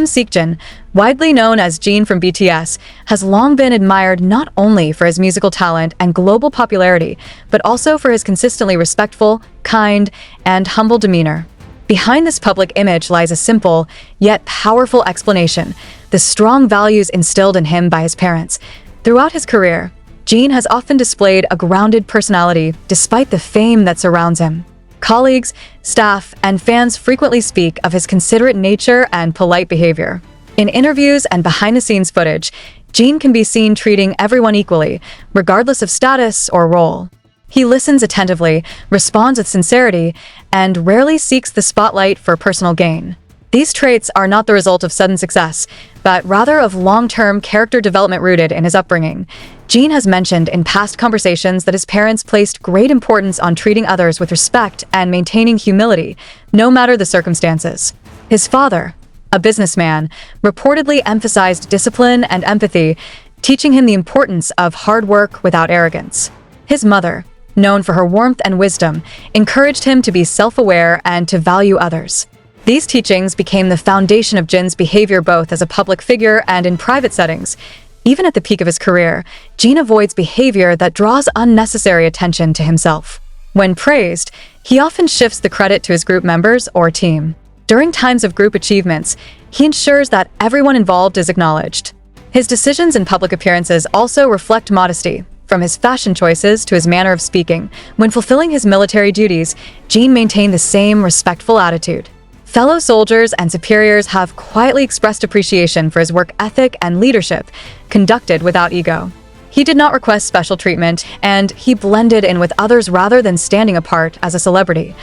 Seokjin, widely known as Jin from BTS, has long been admired not only for his musical talent and global popularity, but also for his consistently respectful, kind, and humble demeanor. Behind this public image lies a simple, yet powerful explanation: the strong values instilled in him by his parents. Throughout his career, Jin has often displayed a grounded personality despite the fame that surrounds him. Colleagues, staff, and fans frequently speak of his considerate nature and polite behavior. In interviews and behind-the-scenes footage, Jin can be seen treating everyone equally, regardless of status or role. He listens attentively, responds with sincerity, and rarely seeks the spotlight for personal gain. These traits are not the result of sudden success, but rather of long-term character development rooted in his upbringing. Jin has mentioned in past conversations that his parents placed great importance on treating others with respect and maintaining humility, no matter the circumstances. His father, a businessman, reportedly emphasized discipline and empathy, teaching him the importance of hard work without arrogance. His mother, known for her warmth and wisdom, encouraged him to be self-aware and to value others. These teachings became the foundation of Jin's behavior both as a public figure and in private settings. Even at the peak of his career, Jin avoids behavior that draws unnecessary attention to himself. When praised, he often shifts the credit to his group members or team. During times of group achievements, he ensures that everyone involved is acknowledged. His decisions and public appearances also reflect modesty, from his fashion choices to his manner of speaking. When fulfilling his military duties, Jin maintained the same respectful attitude. Fellow soldiers and superiors have quietly expressed appreciation for his work ethic and leadership, conducted without ego. He did not request special treatment, and he blended in with others rather than standing apart as a celebrity.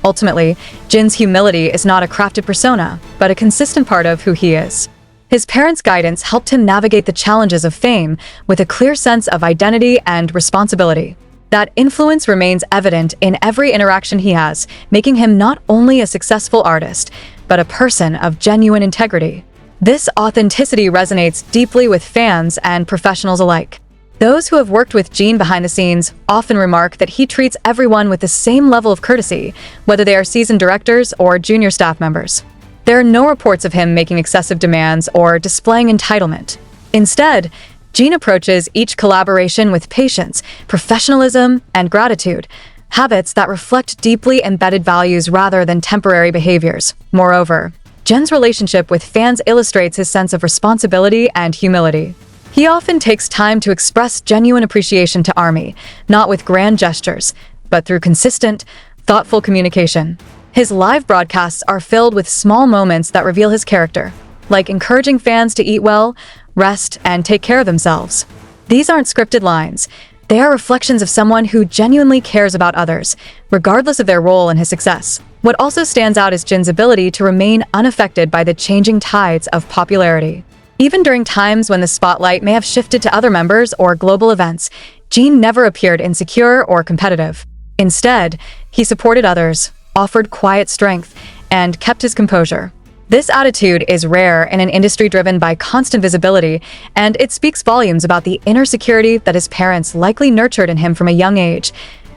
Ultimately, Jin's humility is not a crafted persona, but a consistent part of who he is. His parents' guidance helped him navigate the challenges of fame with a clear sense of identity and responsibility. That influence remains evident in every interaction he has, making him not only a successful artist, but a person of genuine integrity. This authenticity resonates deeply with fans and professionals alike. Those who have worked with Jin behind the scenes often remark that he treats everyone with the same level of courtesy, whether they are seasoned directors or junior staff members. There are no reports of him making excessive demands or displaying entitlement. Instead, Jin approaches each collaboration with patience, professionalism, and gratitude, habits that reflect deeply embedded values rather than temporary behaviors. Moreover, Jin's relationship with fans illustrates his sense of responsibility and humility. He often takes time to express genuine appreciation to ARMY, not with grand gestures, but through consistent, thoughtful communication. His live broadcasts are filled with small moments that reveal his character, like encouraging fans to eat well, rest, and take care of themselves. These aren't scripted lines. They are reflections of someone who genuinely cares about others, regardless of their role in his success. What also stands out is Jin's ability to remain unaffected by the changing tides of popularity. Even during times when the spotlight may have shifted to other members or global events, Jin never appeared insecure or competitive. Instead, he supported others, offered quiet strength, and kept his composure. This attitude is rare in an industry driven by constant visibility, and it speaks volumes about the inner security that his parents likely nurtured in him from a young age.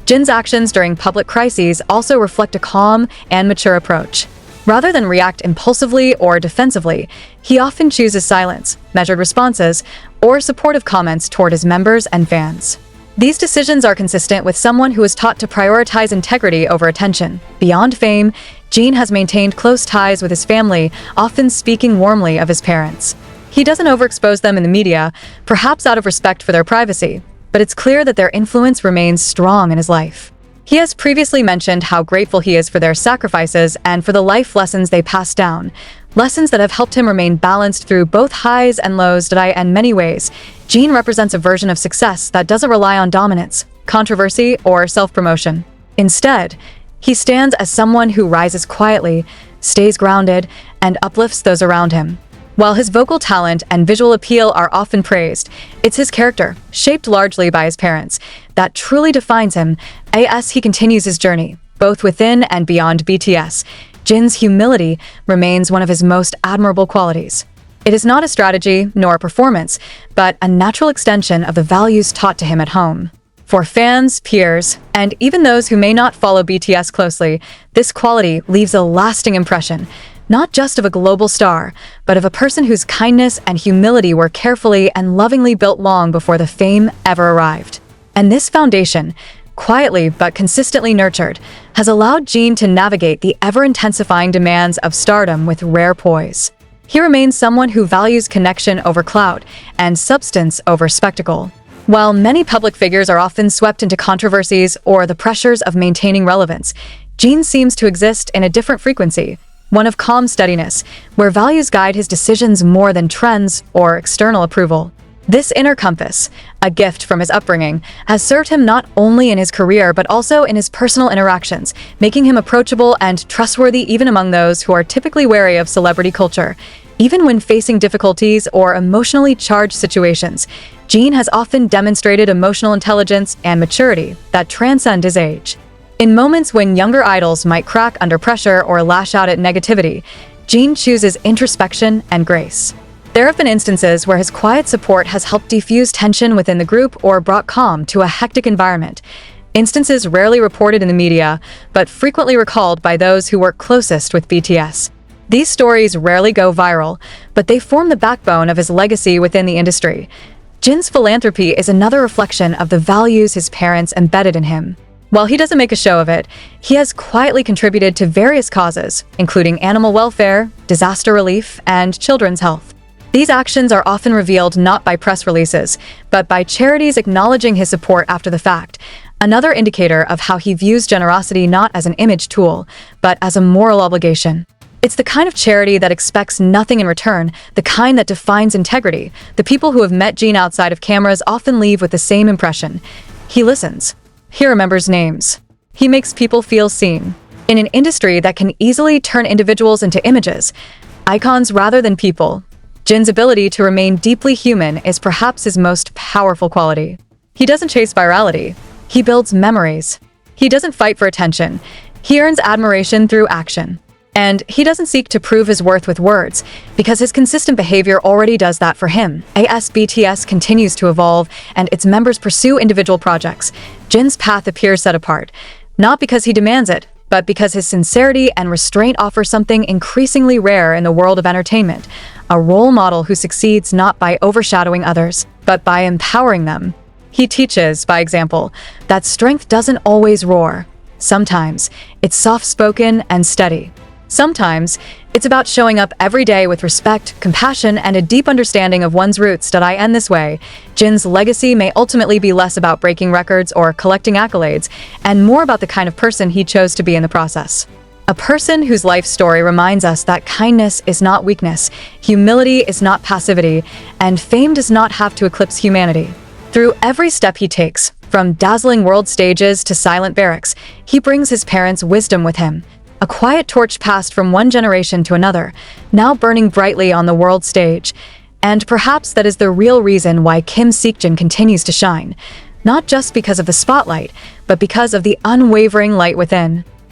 Jin's actions during public crises also reflect a calm and mature approach. Rather than react impulsively or defensively, he often chooses silence, measured responses, or supportive comments toward his members and fans. These decisions are consistent with someone who is taught to prioritize integrity over attention. Beyond fame, Jin has maintained close ties with his family, often speaking warmly of his parents. He doesn't overexpose them in the media, perhaps out of respect for their privacy, but it's clear that their influence remains strong in his life. He has previously mentioned how grateful he is for their sacrifices and for the life lessons they passed down, lessons that have helped him remain balanced through both highs and lows. In many ways, Jin represents a version of success that doesn't rely on dominance, controversy, or self-promotion. Instead, he stands as someone who rises quietly, stays grounded, and uplifts those around him. While his vocal talent and visual appeal are often praised, it's his character, shaped largely by his parents, that truly defines him. As he continues his journey, both within and beyond BTS, Jin's humility remains one of his most admirable qualities. It is not a strategy nor a performance, but a natural extension of the values taught to him at home. For fans, peers, and even those who may not follow BTS closely, this quality leaves a lasting impression, not just of a global star, but of a person whose kindness and humility were carefully and lovingly built long before the fame ever arrived. And this foundation, quietly but consistently nurtured, has allowed Jin to navigate the ever-intensifying demands of stardom with rare poise. He remains someone who values connection over clout and substance over spectacle. While many public figures are often swept into controversies or the pressures of maintaining relevance, Jin seems to exist in a different frequency, one of calm steadiness, where values guide his decisions more than trends or external approval. This inner compass, a gift from his upbringing, has served him not only in his career but also in his personal interactions, making him approachable and trustworthy even among those who are typically wary of celebrity culture. Even when facing difficulties or emotionally charged situations, Jin has often demonstrated emotional intelligence and maturity that transcend his age. In moments when younger idols might crack under pressure or lash out at negativity, Jin chooses introspection and grace. There have been instances where his quiet support has helped defuse tension within the group or brought calm to a hectic environment. Instances rarely reported in the media, but frequently recalled by those who work closest with BTS. These stories rarely go viral, but they form the backbone of his legacy within the industry. Jin's philanthropy is another reflection of the values his parents embedded in him. While he doesn't make a show of it, he has quietly contributed to various causes, including animal welfare, disaster relief, and children's health. These actions are often revealed not by press releases, but by charities acknowledging his support after the fact, another indicator of how he views generosity not as an image tool, but as a moral obligation. It's the kind of charity that expects nothing in return, the kind that defines integrity. The people who have met Jin outside of cameras often leave with the same impression. He listens. He remembers names. He makes people feel seen. In an industry that can easily turn individuals into images, icons rather than people, Jin's ability to remain deeply human is perhaps his most powerful quality. He doesn't chase virality. He builds memories. He doesn't fight for attention. He earns admiration through action. And he doesn't seek to prove his worth with words, because his consistent behavior already does that for him. As BTS continues to evolve and its members pursue individual projects, Jin's path appears set apart, not because he demands it, but because his sincerity and restraint offer something increasingly rare in the world of entertainment, a role model who succeeds not by overshadowing others, but by empowering them. He teaches, by example, that strength doesn't always roar. Sometimes it's soft-spoken and steady. Sometimes it's about showing up every day with respect, compassion, and a deep understanding of one's roots. I end this way. Jin's legacy may ultimately be less about breaking records or collecting accolades, and more about the kind of person he chose to be in the process. A person whose life story reminds us that kindness is not weakness, humility is not passivity, and fame does not have to eclipse humanity. Through every step he takes, from dazzling world stages to silent barracks, he brings his parents' wisdom with him. A quiet torch passed from one generation to another, now burning brightly on the world stage. And perhaps that is the real reason why Seokjin continues to shine, not just because of the spotlight, but because of the unwavering light within.